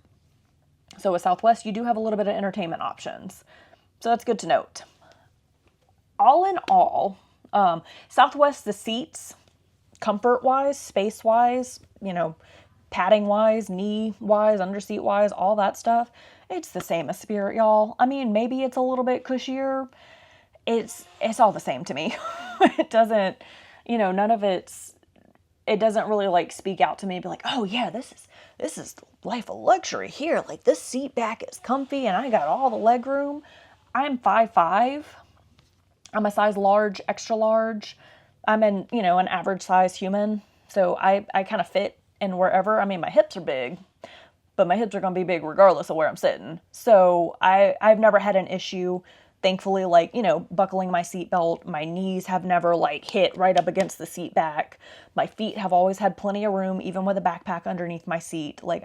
So with Southwest, you do have a little bit of entertainment options. So that's good to note. All in all, Southwest, the seats, comfort-wise, space-wise, padding-wise, knee-wise, underseat-wise, all that stuff, it's the same as Spirit, y'all. I mean, maybe it's a little bit cushier. It's all the same to me. It doesn't, none of it doesn't really like speak out to me and be like, oh yeah, this is life of luxury here. Like this seat back is comfy and I got all the leg room. I'm 5'5". I'm a size large, extra large. I'm an average size human. So I kind of fit in wherever. I mean, my hips are big, but my hips are going to be big regardless of where I'm sitting. So I've never had an issue, thankfully, like, buckling my seatbelt. My knees have never like hit right up against the seat back. My feet have always had plenty of room, even with a backpack underneath my seat. Like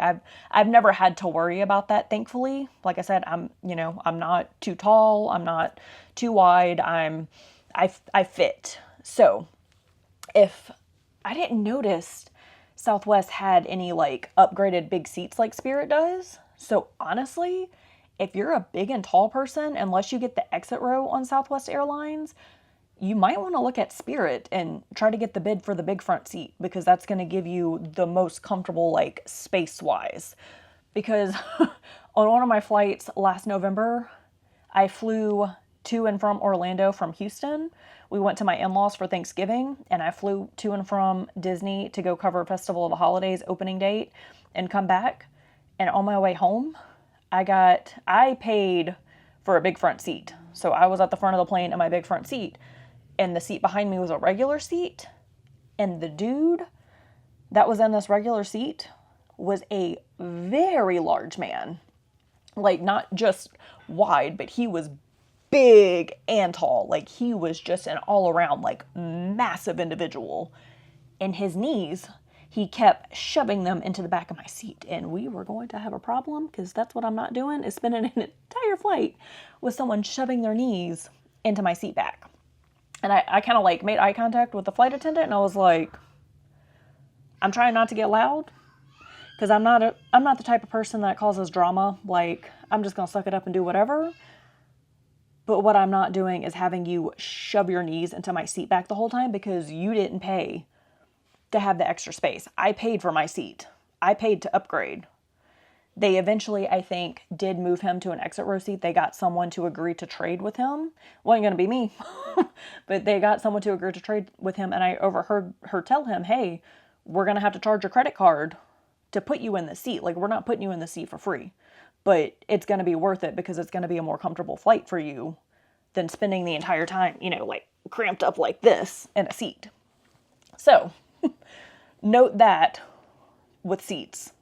I've never had to worry about that, thankfully. Like I said, I'm not too tall. I'm not too wide. I fit. So if I didn't notice Southwest had any like upgraded big seats like Spirit does. So honestly, if you're a big and tall person, unless you get the exit row on Southwest Airlines, you might want to look at Spirit and try to get the bid for the big front seat because that's going to give you the most comfortable like space-wise. Because on one of my flights last November, I flew to and from Orlando from Houston. We went to my in-laws for Thanksgiving, and I flew to and from Disney to go cover Festival of the Holidays opening date and come back. And on my way home, I paid for a big front seat. So I was at the front of the plane in my big front seat, and the seat behind me was a regular seat. And the dude that was in this regular seat was a very large man. Like, not just wide, but he was big and tall. Like, he was just an all-around, like, massive individual. And his knees, he kept shoving them into the back of my seat. And we were going to have a problem, because that's what I'm not doing, is spending an entire flight with someone shoving their knees into my seat back. And I kind of, like, made eye contact with the flight attendant, and I was like, I'm trying not to get loud, because I'm not the type of person that causes drama. Like, I'm just going to suck it up and do whatever. But what I'm not doing is having you shove your knees into my seat back the whole time because you didn't pay to have the extra space. I paid for my seat. I paid to upgrade. They eventually, I think, did move him to an exit row seat. They got someone to agree to trade with him. Wasn't going to be me, but they got someone to agree to trade with him. And I overheard her tell him, hey, we're going to have to charge your credit card to put you in the seat. Like, we're not putting you in the seat for free, but it's going to be worth it because it's going to be a more comfortable flight for you than spending the entire time, like cramped up like this in a seat. So note that with seats.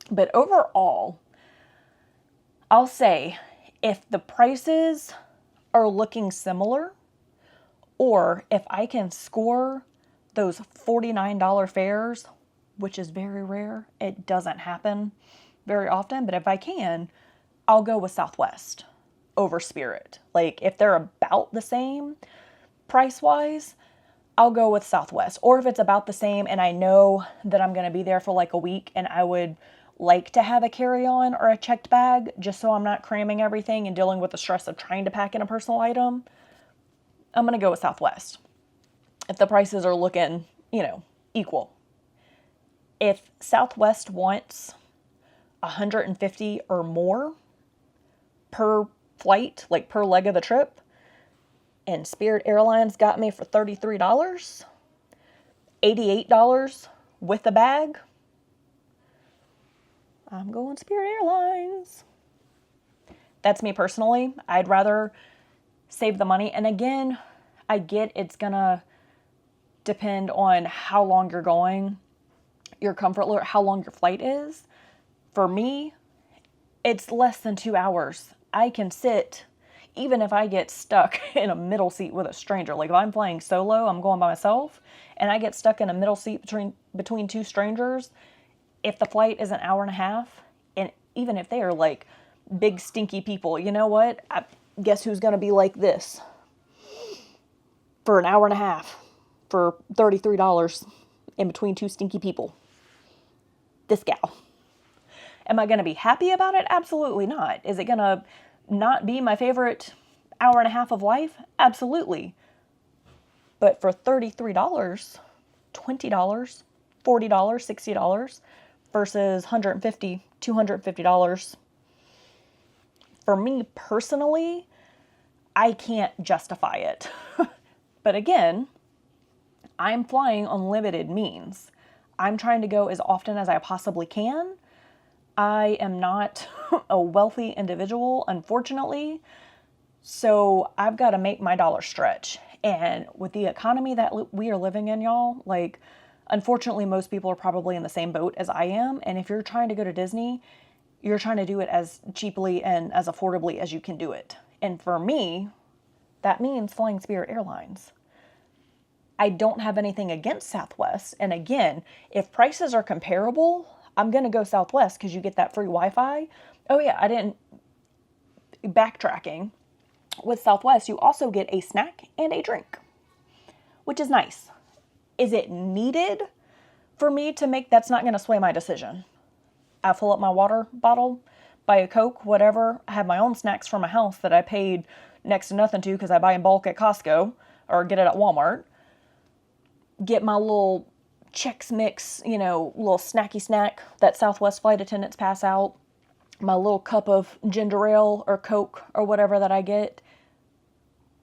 But overall, I'll say if the prices are looking similar, or if I can score those $49 fares, which is very rare, it doesn't happen very often, but if I can, I'll go with Southwest over Spirit. Like, if they're about the same price-wise, I'll go with Southwest. Or if it's about the same and I know that I'm going to be there for like a week and I would like to have a carry-on or a checked bag just so I'm not cramming everything and dealing with the stress of trying to pack in a personal item, I'm going to go with Southwest. If the prices are looking, equal. If Southwest wants $150 or more per flight, like per leg of the trip, and Spirit Airlines got me for $33, $88 with the bag, I'm going Spirit Airlines. That's me personally. I'd rather save the money. And again, I get it's gonna depend on how long you're going, your comfort level, how long your flight is. For me, it's less than 2 hours. I can sit, even if I get stuck in a middle seat with a stranger. Like, if I'm flying solo, I'm going by myself, and I get stuck in a middle seat between two strangers, if the flight is an hour and a half, and even if they are like big stinky people, you know what? Guess who's going to be like this for an hour and a half for $33 in between two stinky people? This gal. Am I going to be happy about it? Absolutely not. Is it going to not be my favorite hour and a half of life? Absolutely. But for $33, $20, $40, $60 versus $150, $250, for me personally, I can't justify it. But again, I'm flying on limited means. I'm trying to go as often as I possibly can. I am not a wealthy individual, unfortunately, so I've got to make my dollar stretch. And with the economy that we are living in, y'all, like, unfortunately, most people are probably in the same boat as I am. And if you're trying to go to Disney, you're trying to do it as cheaply and as affordably as you can do it. And for me, that means flying Spirit Airlines. I don't have anything against Southwest. And again, if prices are comparable, I'm going to go Southwest because you get that free Wi-Fi. Oh yeah, I didn't, backtracking. With Southwest, you also get a snack and a drink, which is nice. Is it needed for me to make? That's not going to sway my decision. I fill up my water bottle, buy a Coke, whatever. I have my own snacks from my house that I paid next to nothing to because I buy in bulk at Costco or get it at Walmart. Get my little Chex Mix, little snacky snack that Southwest flight attendants pass out. My little cup of ginger ale or Coke or whatever that I get.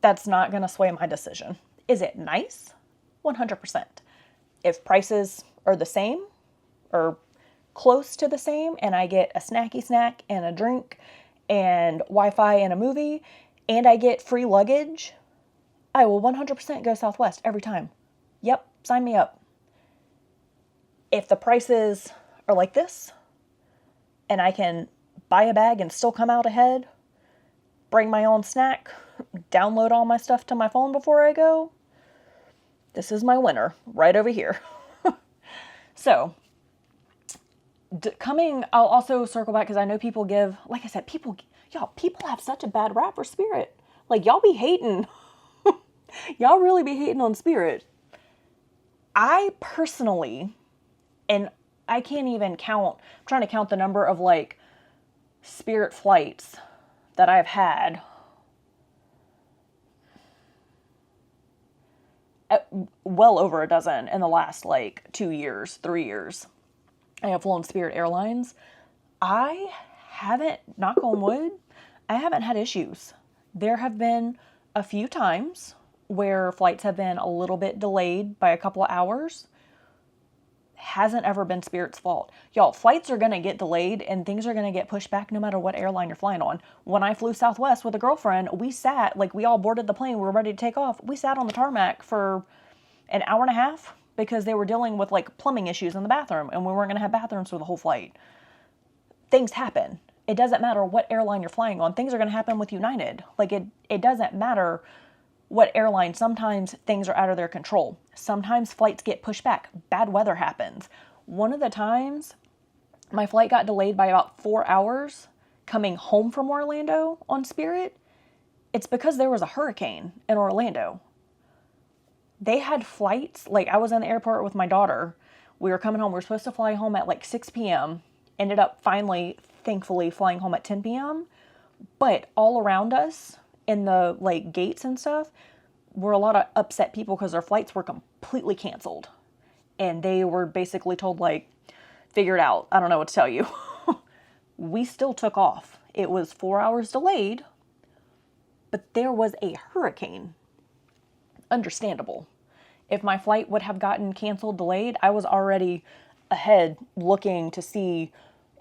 That's not going to sway my decision. Is it nice? 100%. If prices are the same or close to the same and I get a snacky snack and a drink and Wi-Fi and a movie and I get free luggage, I will 100% go Southwest every time. Yep, sign me up. If the prices are like this and I can buy a bag and still come out ahead, bring my own snack, download all my stuff to my phone before I go, this is my winner right over here. So, I'll also circle back because I know people give, like I said, people have such a bad rap for Spirit. Like, y'all be hating. Y'all really be hating on Spirit. I personally, and I can't even count, I'm trying to count the number of like Spirit flights that I've had. well over a dozen in the last like 2 years, 3 years. I have flown Spirit Airlines. I haven't, knock on wood, I haven't had issues. There have been a few times where flights have been a little bit delayed by a couple of hours. Hasn't ever been Spirit's fault. Y'all, flights are going to get delayed and things are going to get pushed back no matter what airline you're flying on. When I flew Southwest with a girlfriend, we sat, like we all boarded the plane, we were ready to take off. We sat on the tarmac for an hour and a half because they were dealing with like plumbing issues in the bathroom and we weren't going to have bathrooms for the whole flight. Things happen. It doesn't matter what airline you're flying on. Things are going to happen with United. Like it doesn't matter what airline. Sometimes things are out of their control. Sometimes flights get pushed back. Bad weather happens. One of the times my flight got delayed by about 4 hours coming home from Orlando on Spirit. It's because there was a hurricane in Orlando. They had flights, like I was in the airport with my daughter. We were coming home. We were supposed to fly home at like 6 p.m. Ended up finally, thankfully, flying home at 10 p.m. But all around us in the like gates and stuff were a lot of upset people because their flights were completely canceled. And they were basically told like, figure it out. I don't know what to tell you. We still took off. It was 4 hours delayed, but there was a hurricane. Understandable. If my flight would have gotten canceled, delayed, I was already ahead looking to see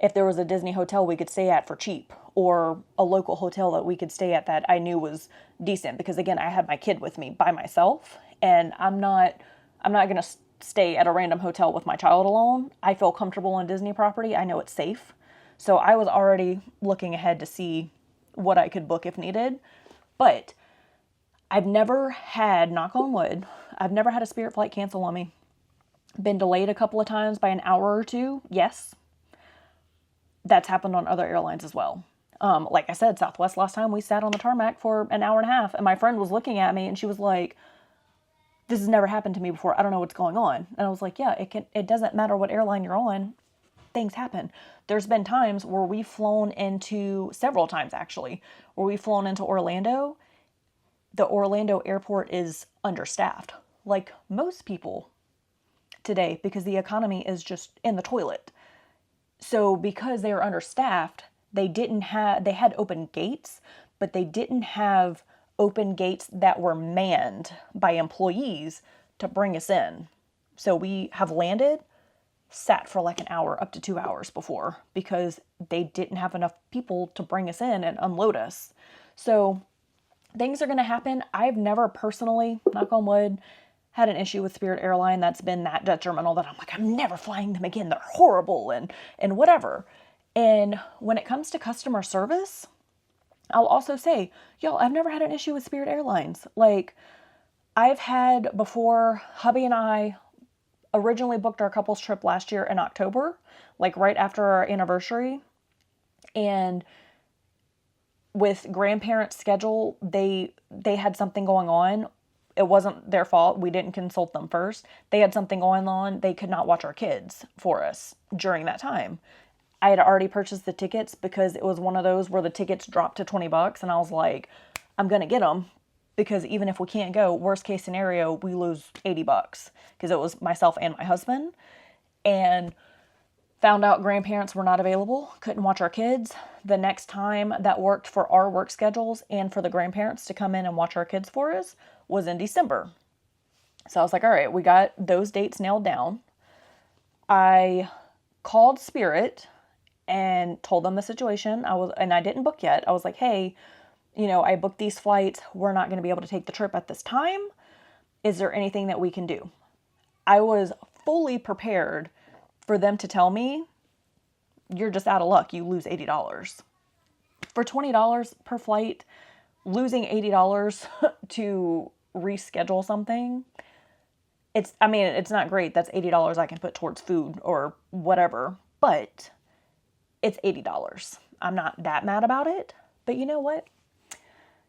if there was a Disney hotel we could stay at for cheap or a local hotel that we could stay at that I knew was decent. Because again, I had my kid with me by myself and I'm not going to stay at a random hotel with my child alone. I feel comfortable on Disney property. I know it's safe. So I was already looking ahead to see what I could book if needed. But I've never had, knock on wood, I've never had a Spirit flight cancel on me. Been delayed a couple of times by an hour or two. Yes. That's happened on other airlines as well. Like I said, Southwest last time we sat on the tarmac for an hour and a half and my friend was looking at me and she was like, this has never happened to me before. I don't know what's going on. And I was like, yeah, it doesn't matter what airline you're on. Things happen. There's been times where we've flown into, several times actually, where we've flown into Orlando. The Orlando airport is understaffed, like most people today, because the economy is just in the toilet. So because they were understaffed, they had open gates, but they didn't have open gates that were manned by employees to bring us in. So we have landed, sat for like an hour up to 2 hours before because they didn't have enough people to bring us in and unload us. So things are going to happen. I've never personally, knock on wood, had an issue with Spirit Airline that's been that detrimental that I'm like, I'm never flying them again. They're horrible and whatever. And when it comes to customer service, I'll also say, y'all, I've never had an issue with Spirit Airlines. Like I've had before, hubby and I originally booked our couples trip last year in October, like right after our anniversary. And with grandparents' schedule, they had something going on. It wasn't their fault. We didn't consult them first. They had something going on. They could not watch our kids for us during that time. I had already purchased the tickets because it was one of those where the tickets dropped to $20 and I was like, I'm going to get them because even if we can't go, worst case scenario, we lose $80 because it was myself and my husband. And found out grandparents were not available, couldn't watch our kids. The next time that worked for our work schedules and for the grandparents to come in and watch our kids for us was in December. So I was like, all right, we got those dates nailed down. I called Spirit and told them the situation. I didn't book yet. I was like, hey, I booked these flights. We're not going to be able to take the trip at this time. Is there anything that we can do? I was fully prepared for them to tell me, you're just out of luck. You lose $80. For $20 per flight, losing $80 to reschedule something, it's not great. That's $80 I can put towards food or whatever, but it's $80. I'm not that mad about it, but you know what?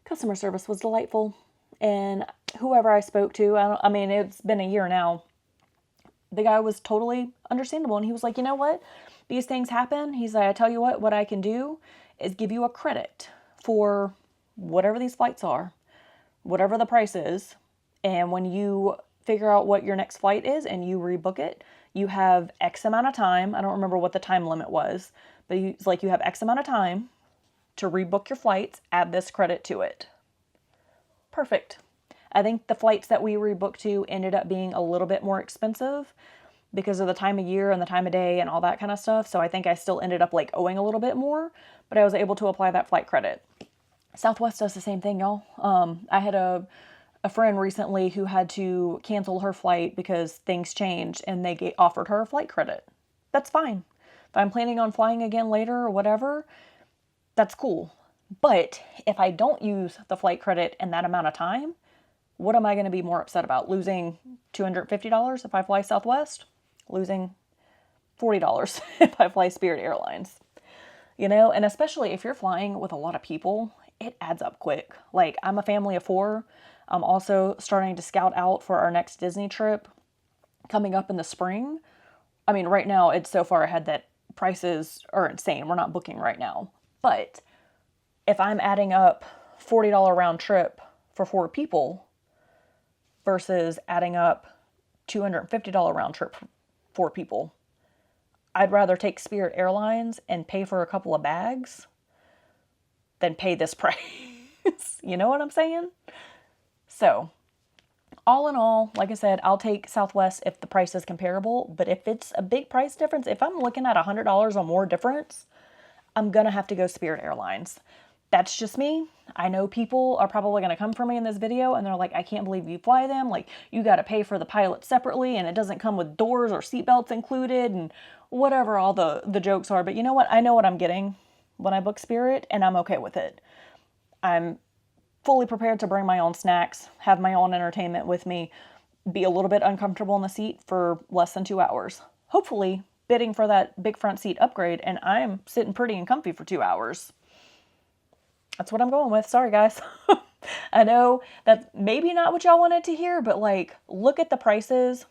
Customer service was delightful. And whoever I spoke to, it's been a year now. The guy was totally understandable. And he was like, you know what? These things happen. He's like, I tell you what I can do is give you a credit for whatever these flights are, whatever the price is. And when you figure out what your next flight is and you rebook it, you have X amount of time. I don't remember what the time limit was, but it's like you have X amount of time to rebook your flights, add this credit to it. Perfect. I think the flights that we rebooked to ended up being a little bit more expensive because of the time of year and the time of day and all that kind of stuff. So I think I still ended up like owing a little bit more, but I was able to apply that flight credit. Southwest does the same thing, y'all. I had a friend recently who had to cancel her flight because things changed and they offered her a flight credit. That's fine. If I'm planning on flying again later or whatever, that's cool. But if I don't use the flight credit in that amount of time, what am I going to be more upset about? Losing $250 if I fly Southwest? Losing $40 if I fly Spirit Airlines? You know, and especially if you're flying with a lot of people, it adds up quick. Like, I'm a family of 4. I'm also starting to scout out for our next Disney trip coming up in the spring. I mean, right now it's so far ahead that prices are insane. We're not booking right now. But if I'm adding up $40 round trip for 4 people versus adding up $250 round trip for 4 people, I'd rather take Spirit Airlines and pay for a couple of bags than pay this price. You know what I'm saying? So, all in all, like I said, I'll take Southwest if the price is comparable. But if it's a big price difference, if I'm looking at $100 or more difference, I'm going to have to go Spirit Airlines. That's just me. I know people are probably going to come for me in this video and they're like, I can't believe you fly them. Like, you got to pay for the pilot separately and it doesn't come with doors or seatbelts included and whatever all the jokes are. But you know what? I know what I'm getting when I book Spirit and I'm okay with it. I'm fully prepared to bring my own snacks, have my own entertainment with me, be a little bit uncomfortable in the seat for less than 2 hours. Hopefully bidding for that big front seat upgrade and I'm sitting pretty and comfy for 2 hours. That's what I'm going with. Sorry, guys. I know that's maybe not what y'all wanted to hear, but like, look at the prices,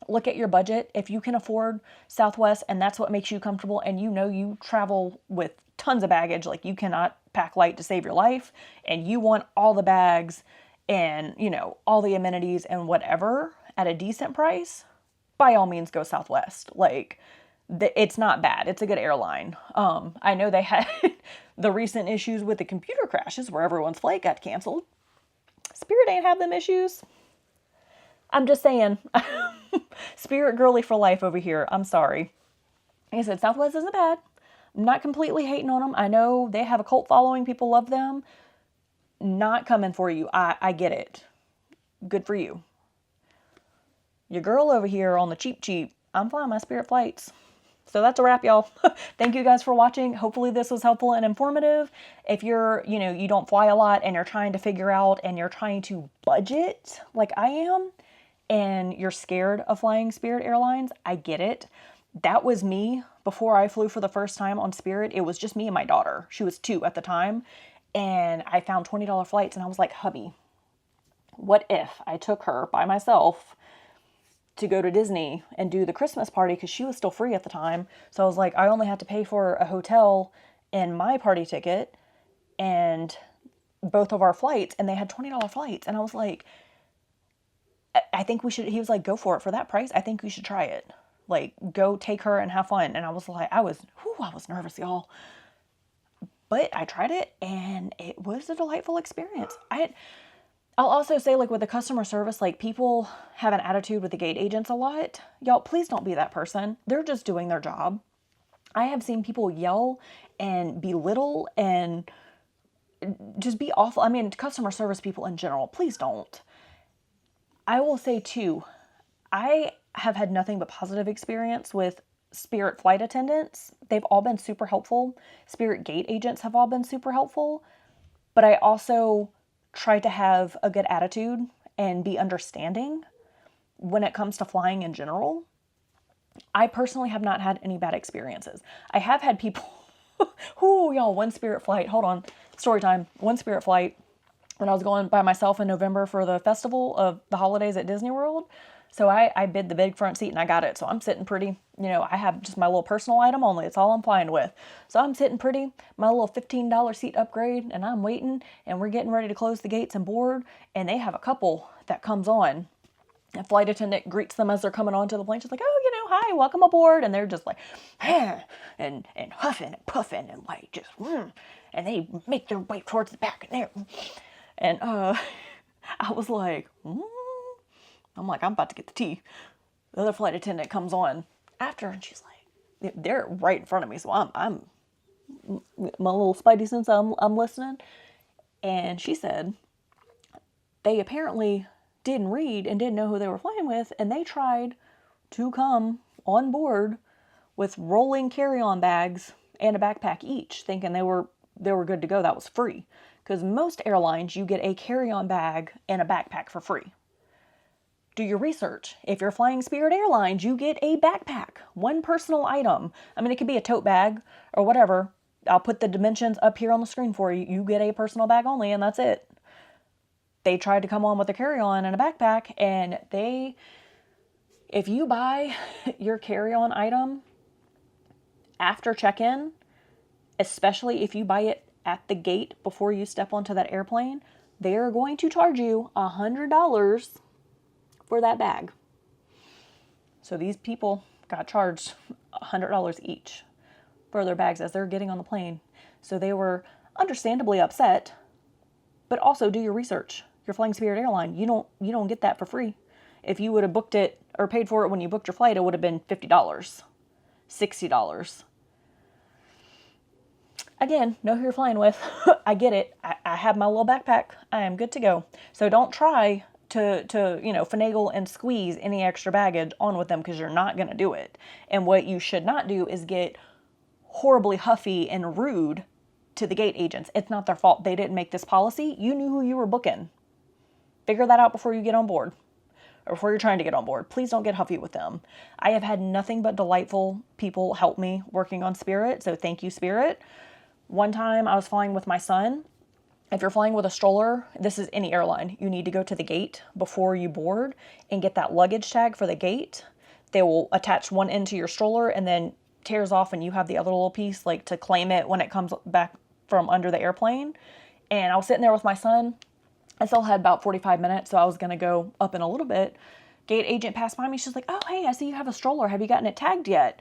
look at your budget. If you can afford Southwest and that's what makes you comfortable and you know you travel with tons of baggage, like you cannot pack light to save your life and you want all the bags and, you know, all the amenities and whatever at a decent price, by all means go Southwest. Like, it's not bad. It's a good airline. I know they had the recent issues with the computer crashes where everyone's flight got canceled. Spirit ain't have them issues. I'm just saying. Spirit girly for life over here. I'm sorry. Like I said, Southwest isn't bad. I'm not completely hating on them. I know they have a cult following. People love them. Not coming for you. I get it. Good for you. Your girl over here on the cheap, I'm flying my Spirit flights. So that's a wrap, y'all. Thank you guys for watching. Hopefully this was helpful and informative. If you're, you know, you don't fly a lot and you're trying to figure out and you're trying to budget like I am and you're scared of flying Spirit Airlines, I get it. That was me before I flew for the first time on Spirit. It was just me and my daughter. She was 2 at the time. And I found $20 flights and I was like, hubby, what if I took her by myself to go to Disney and do the Christmas party because she was still free at the time. So I was like, I only had to pay for a hotel and my party ticket and both of our flights, and they had $20 flights. And I was like, I think we should, he was like, go for it for that price. I think we should try it. Like, go take her and have fun. And I was like, I was nervous, y'all. But I tried it and it was a delightful experience. I'll also say, like, with the customer service, like, people have an attitude with the gate agents a lot. Y'all, please don't be that person. They're just doing their job. I have seen people yell and belittle and just be awful. I mean, customer service people in general, please don't. I will say, too, I have had nothing but positive experience with Spirit flight attendants. They've all been super helpful. Spirit gate agents have all been super helpful. But I also try to have a good attitude and be understanding when it comes to flying in general. I personally have not had any bad experiences. I have had people, y'all, one Spirit flight, hold on, story time, one Spirit flight when I was going by myself in November for the festival of the holidays at Disney World. So I bid the big front seat and I got it. So I'm sitting pretty, you know, I have just my little personal item only. It's all I'm flying with. So I'm sitting pretty, my little $15 seat upgrade, and I'm waiting and we're getting ready to close the gates and board. And they have a couple that comes on A flight attendant greets them as they're coming onto the plane. She's like, oh, hi, welcome aboard. And they're just like, and huffing and puffing and like just, and they make their way towards the back and there. And I was like, I'm like, I'm about to get the tea. The other flight attendant comes on after, and she's like, they're right in front of me. So I'm my little spidey sense, I'm listening. And she said, they apparently didn't read and didn't know who they were flying with, and they tried to come on board with rolling carry-on bags and a backpack each, thinking they were good to go. That was free. Because most airlines, you get a carry-on bag and a backpack for free. Do your research. If you're flying Spirit Airlines, you get a backpack, one personal item. I mean, it could be a tote bag or whatever. I'll put the dimensions up here on the screen for you. You get a personal bag only, and that's it. They tried to come on with a carry-on and a backpack, and if you buy your carry-on item after check-in, especially if you buy it at the gate before you step onto that airplane, they're going to charge you $100 for that bag. So these people got charged $100 each for their bags as they're getting on the plane. So they were understandably upset, but also do your research. You're flying Spirit Airline. You don't get that for free. If you would have booked it or paid for it when you booked your flight, it would have been $50, $60. Again, know who you're flying with. I get it. I have my little backpack. I am good to go. So don't try to finagle and squeeze any extra baggage on with them, because you're not going to do it. And what you should not do is get horribly huffy and rude to the gate agents. It's not their fault. They didn't make this policy. You knew who you were booking. Figure that out before you get on board, or before you're trying to get on board. Please don't get huffy with them. I have had nothing but delightful people help me working on Spirit, so thank you, Spirit. One time I was flying with my son. If you're flying with a stroller, this is any airline, you need to go to the gate before you board and get that luggage tag for the gate. They will attach one end to your stroller and then tears off, and you have the other little piece like to claim it when it comes back from under the airplane. And I was sitting there with my son. I still had about 45 minutes, so I was going to go up in a little bit. Gate agent passed by me. She's like, oh, hey, I see you have a stroller. Have you gotten it tagged yet?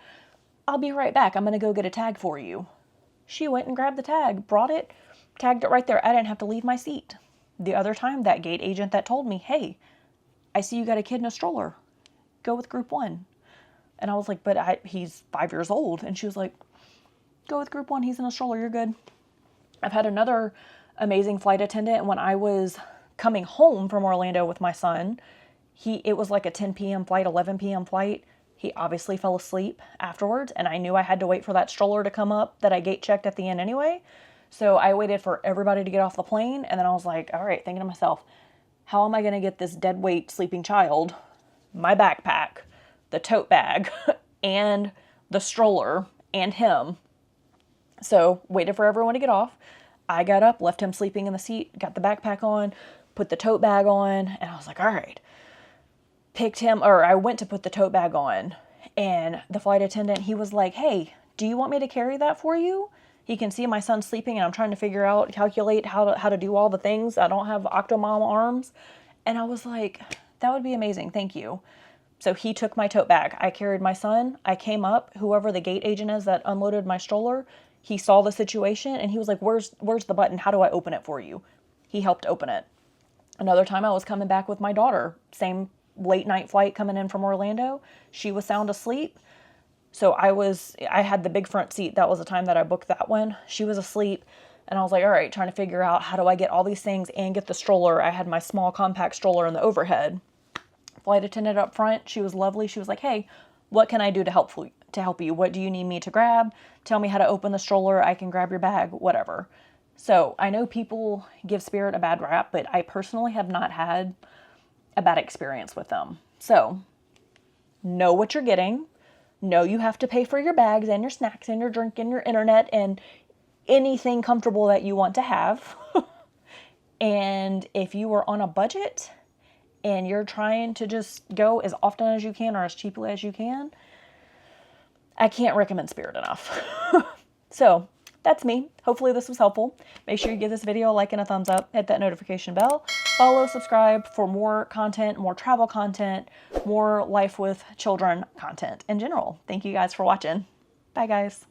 I'll be right back. I'm going to go get a tag for you. She went and grabbed the tag, brought it, tagged it right there. I didn't have to leave my seat. The other time, that gate agent that told me, hey, I see you got a kid in a stroller. Go with group 1. And I was like, but he's 5 years old. And she was like, go with group 1. He's in a stroller. You're good. I've had another amazing flight attendant. When I was coming home from Orlando with my son, it was like a 10 p.m. flight, 11 p.m. flight. He obviously fell asleep afterwards, and I knew I had to wait for that stroller to come up that I gate checked at the end anyway. So I waited for everybody to get off the plane, and then I was like, all right, thinking to myself, how am I going to get this dead weight sleeping child, my backpack, the tote bag, and the stroller, and him? So waited for everyone to get off. I got up, left him sleeping in the seat, got the backpack on, put the tote bag on, and I was like, all right. I went to put the tote bag on, and the flight attendant, he was like, hey, do you want me to carry that for you? He can see my son sleeping, and I'm trying to calculate how to do all the things. I don't have Octomom arms. And I was like, that would be amazing. Thank you. So he took my tote bag. I carried my son. I came up. Whoever the gate agent is that unloaded my stroller, he saw the situation, and he was like, where's the button? How do I open it for you? He helped open it. Another time I was coming back with my daughter, same late night flight coming in from Orlando. She was sound asleep. So I had the big front seat. That was the time that I booked that one. She was asleep, and I was like, all right, trying to figure out how do I get all these things and get the stroller. I had my small compact stroller in the overhead. Flight attendant up front, she was lovely. She was like, hey, what can I do to help you? What do you need me to grab? Tell me how to open the stroller. I can grab your bag, whatever. So I know people give Spirit a bad rap, but I personally have not had a bad experience with them. So know what you're getting. Know you have to pay for your bags and your snacks and your drink and your internet and anything comfortable that you want to have. And if you are on a budget and you're trying to just go as often as you can or as cheaply as you can, I can't recommend Spirit enough. So that's me. Hopefully this was helpful. Make sure you give this video a like and a thumbs up. Hit that notification bell. follow, subscribe for more content, more travel content, more life with children content in general. Thank you guys for watching. Bye, guys.